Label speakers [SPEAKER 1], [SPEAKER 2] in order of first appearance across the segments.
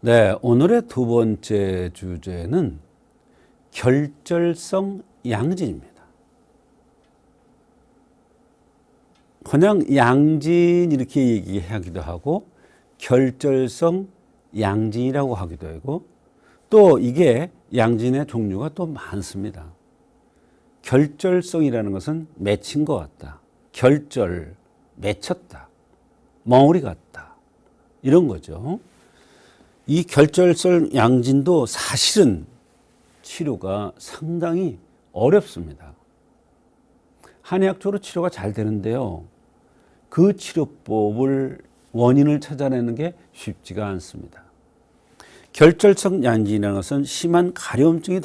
[SPEAKER 1] 네, 오늘의 두 번째 주제는 결절성 양진입니다. 그냥 양진 이렇게 얘기하기도 하고 결절성 양진이라고 하기도 하고 또 이게 양진의 종류가 또 많습니다. 결절성이라는 것은 맺힌 것 같다. 결절, 맺혔다. 멍울이 같다. 이런 거죠. 이 결절성 양진도 사실은 치료가 상당히 어렵습니다. 한의학적으로 치료가 잘 되는데요. 그 치료법을 원인을 찾아내는 게 쉽지가 않습니다. 결절성 양진이라는 것은 심한 가려움증이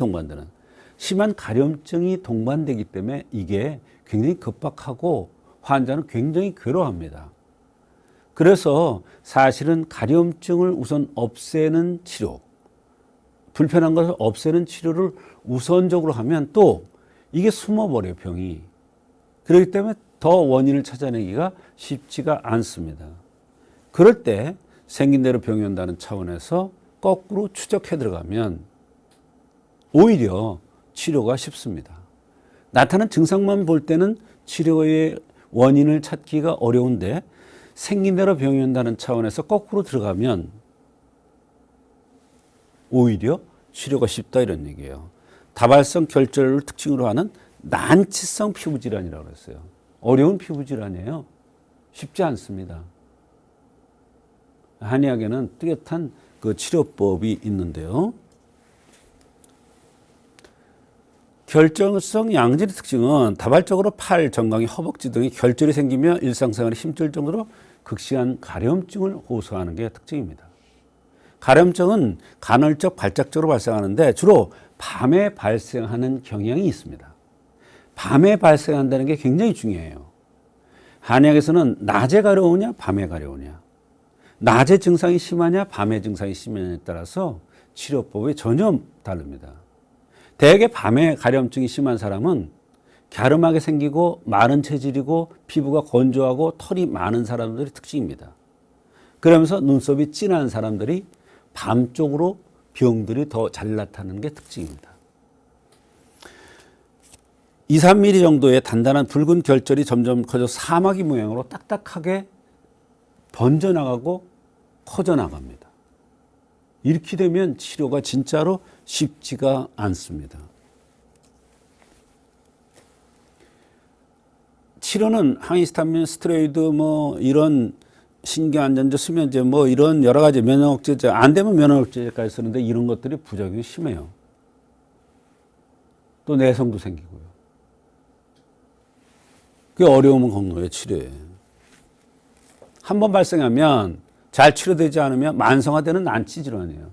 [SPEAKER 1] 동반되기 때문에 이게 굉장히 급박하고 환자는 굉장히 괴로워합니다. 그래서 사실은 가려움증을 우선 없애는 치료, 불편한 것을 없애는 치료를 우선적으로 하면 또 이게 숨어버려요, 병이. 그렇기 때문에 더 원인을 찾아내기가 쉽지가 않습니다. 그럴 때 생긴 대로 병이 온다는 차원에서 거꾸로 추적해 들어가면 오히려 치료가 쉽습니다. 나타난 증상만 볼 때는 치료의 원인을 찾기가 어려운데 생긴 대로 병이 온다는 차원에서 거꾸로 들어가면 오히려 치료가 쉽다 이런 얘기예요. 다발성 결절을 특징으로 하는 난치성 피부질환이라고 했어요. 어려운 피부질환이에요. 쉽지 않습니다. 한의학에는 뚜렷한 그 치료법이 있는데요. 결절성 양진의 특징은 다발적으로 팔, 정강이, 허벅지 등에 결절이 생기며 일상생활에 힘들 정도로 극심한 가려움증을 호소하는 게 특징입니다. 가려움증은 간헐적, 발작적으로 발생하는데 주로 밤에 발생하는 경향이 있습니다. 밤에 발생한다는 게 굉장히 중요해요. 한의학에서는 낮에 가려우냐, 밤에 가려우냐, 낮에 증상이 심하냐, 밤에 증상이 심하냐에 따라서 치료법이 전혀 다릅니다. 대개 밤에 가려움증이 심한 사람은 갸름하게 생기고 마른 체질이고 피부가 건조하고 털이 많은 사람들이 특징입니다. 그러면서 눈썹이 진한 사람들이 밤 쪽으로 병들이 더 잘 나타나는 게 특징입니다. 2, 3mm 정도의 단단한 붉은 결절이 점점 커져 사마귀 모양으로 딱딱하게 번져나가고 커져나갑니다. 이렇게 되면 치료가 진짜로 쉽지가 않습니다. 치료는 항히스타민, 스테로이드, 이런 신경안전제, 수면제, 이런 여러 가지 면역억제제, 안 되면 면역억제제까지 쓰는데 이런 것들이 부작용이 심해요. 또 내성도 생기고요. 그게 어려움은 건강의 치료예요. 한번 발생하면 잘 치료되지 않으면 만성화되는 난치질환이에요.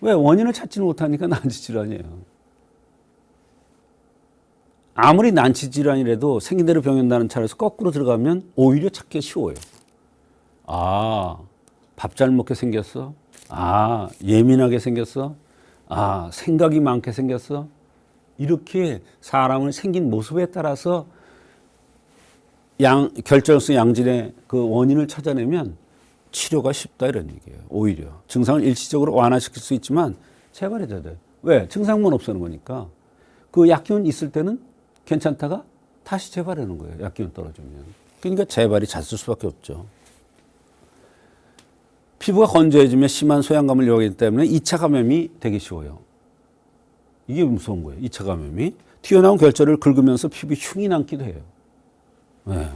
[SPEAKER 1] 왜? 원인을 찾지는 못하니까 난치질환이에요. 아무리 난치질환이라도 생긴 대로 병이 온다는 차원에서 거꾸로 들어가면 오히려 찾기 쉬워요. 밥 잘 먹게 생겼어? 예민하게 생겼어? 생각이 많게 생겼어? 이렇게 사람을 생긴 모습에 따라서 결절성 양진의 그 원인을 찾아내면 치료가 쉽다 이런 얘기예요. 오히려 증상을 일시적으로 완화시킬 수 있지만 재발이 돼요. 왜? 증상만 없애는 거니까. 그 약기운 있을 때는 괜찮다가 다시 재발하는 거예요. 약기운 떨어지면. 그러니까 재발이 잦을 수밖에 없죠. 피부가 건조해지면 심한 소양감을 요하기 때문에 2차 감염이 되기 쉬워요. 이게 무서운 거예요. 2차 감염이. 튀어나온 결절을 긁으면서 피부에 흉이 남기도 해요. 네.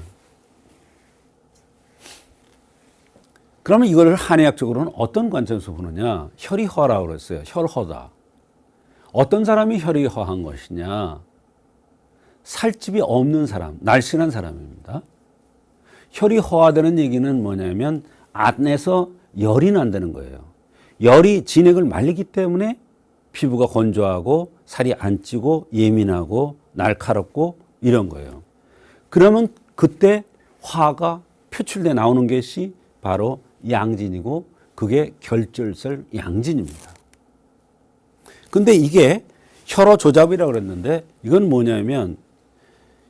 [SPEAKER 1] 그러면 이걸 한의학적으로는 어떤 관점에서 보느냐? 혈이허라고 그랬어요. 혈허다. 어떤 사람이 혈이허한 것이냐? 살집이 없는 사람, 날씬한 사람입니다. 혈이 허화되는 얘기는 뭐냐면 안에서 열이 난다는 거예요. 열이 진액을 말리기 때문에 피부가 건조하고 살이 안 찌고 예민하고 날카롭고 이런 거예요. 그러면 그때 화가 표출돼 나오는 것이 바로 양진이고 그게 결절성 양진입니다. 근데 이게 혈어 조잡이라고 그랬는데 이건 뭐냐면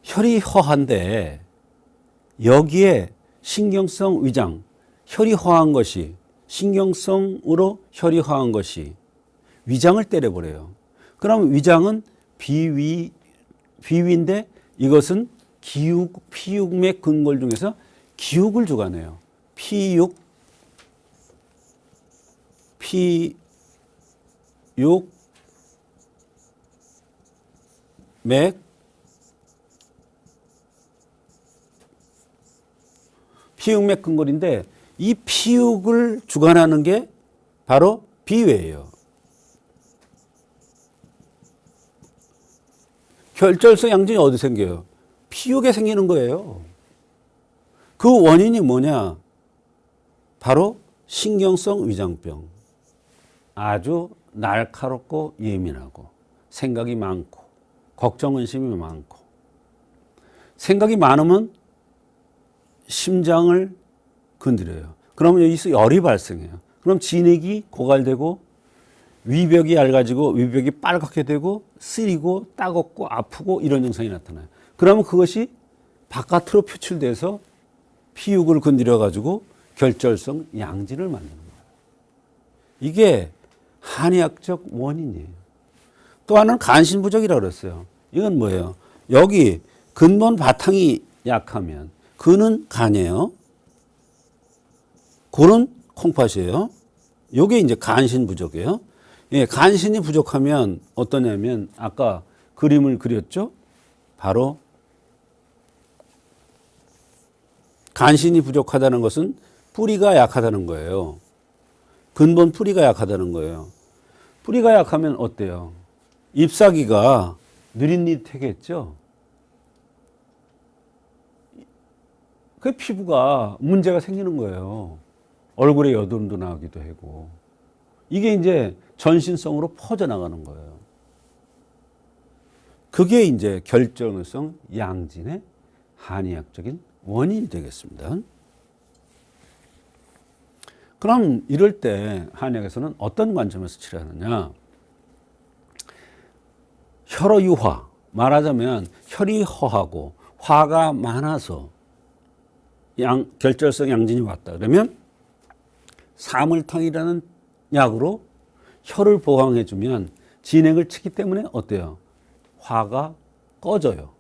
[SPEAKER 1] 혈이 허한데 여기에 신경성 위장, 혈이 허한 것이 신경성으로 혈이 화한 것이 위장을 때려버려요. 그럼 위장은 비위인데 이것은 피육맥 근골 중에서 기육을 주관해요. 피육 맥 피육맥 근골인데 이 피육을 주관하는 게 바로 비회예요. 결절성 양진이 어디 생겨요? 피육에 생기는 거예요. 그 원인이 뭐냐? 바로 신경성 위장병. 아주 날카롭고 예민하고 생각이 많고 걱정 의심이 많고 생각이 많으면 심장을 건드려요. 그러면 여기서 열이 발생해요. 그럼 진액이 고갈되고 위벽이 얇아지고 위벽이 빨갛게 되고 쓰리고 따갑고 아프고 이런 증상이 나타나요. 그러면 그것이 바깥으로 표출돼서 피육을 건드려 가지고 결절성 양진을 만드는 거예요. 이게 한의학적 원인이에요. 또 하나는 간신부족이라고 그랬어요. 이건 뭐예요? 여기 근본 바탕이 약하면 근은 간이에요. 골은 콩팥이에요. 이게 이제 간신부족이에요. 예, 간신이 부족하면 어떠냐면 아까 그림을 그렸죠? 바로 간신이 부족하다는 것은 뿌리가 약하다는 거예요. 근본 뿌리가 약하다는 거예요. 뿌리가 약하면 어때요? 잎사귀가 느릿느릿하겠죠? 그 피부가 문제가 생기는 거예요. 얼굴에 여드름도 나기도 하고. 이게 이제 전신성으로 퍼져나가는 거예요. 그게 이제 결절성 양진의 한의학적인 원인이 되겠습니다. 그럼 이럴 때 한의학에서는 어떤 관점에서 치료하느냐? 혈어유화, 말하자면 혈이 허하고 화가 많아서 결절성 양진이 왔다 그러면 사물탕이라는 약으로 혈을 보강해주면 진액을 치기 때문에 어때요? 화가 꺼져요.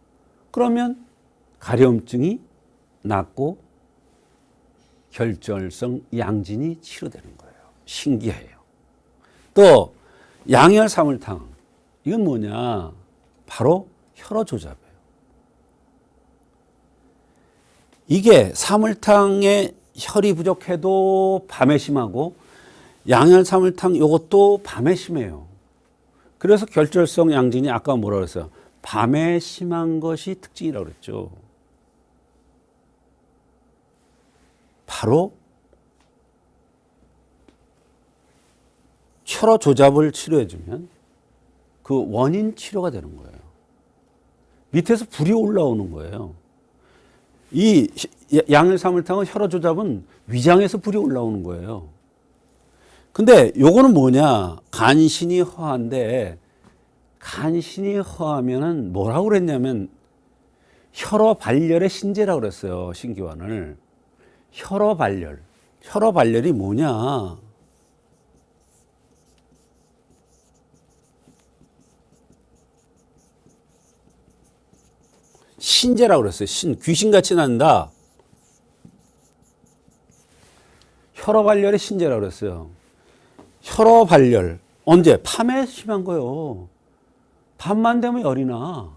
[SPEAKER 1] 그러면 가려움증이 낫고 결절성 양진이 치료되는 거예요. 신기해요. 또 양열 사물탕, 이건 뭐냐? 바로 혈어조잡이에요. 이게 사물탕에 혈이 부족해도 밤에 심하고 양열 사물탕 이것도 밤에 심해요. 그래서 결절성 양진이 아까 뭐라 그랬어요? 밤에 심한 것이 특징이라고 그랬죠. 바로 혈어조잡을 치료해주면 그 원인 치료가 되는 거예요. 밑에서 불이 올라오는 거예요. 이 양열 사물탕은 혈어조잡은 위장에서 불이 올라오는 거예요. 근데 요거는 뭐냐? 간신이 허한데 간신이 허하면은 뭐라고 그랬냐면 혈어발열의 신제라고 그랬어요. 신기환을. 혈어발열. 혈어발열이 뭐냐? 신제라고 그랬어요. 귀신같이 난다. 혈어발열의 신제라고 그랬어요. 혈어발열. 언제? 밤에 심한 거예요. 밤만 되면 열이 나.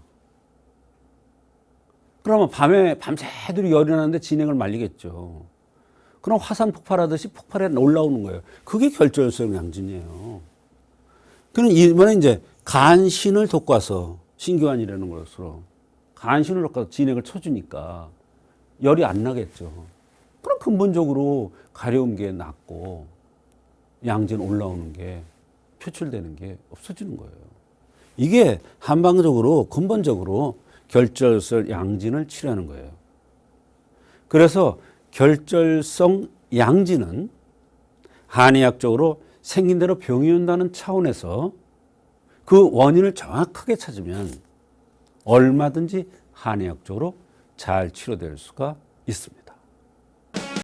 [SPEAKER 1] 그러면 밤에 밤새도록 열이 나는데 진행을 말리겠죠. 그럼 화산 폭발하듯이 폭발해 올라오는 거예요. 그게 결절성 양진이에요. 그럼 이번에 이제 간신을 돋궈서 신교환이라는 것으로 간신을 돋궈서 진행을 쳐주니까 열이 안 나겠죠. 그럼 근본적으로 가려운 게 낫고 양진 올라오는 게 표출되는 게 없어지는 거예요. 이게 한방적으로 근본적으로 결절성 양진을 치료하는 거예요. 그래서 결절성 양진은 한의학적으로 생긴 대로 병이 온다는 차원에서 그 원인을 정확하게 찾으면 얼마든지 한의학적으로 잘 치료될 수가 있습니다.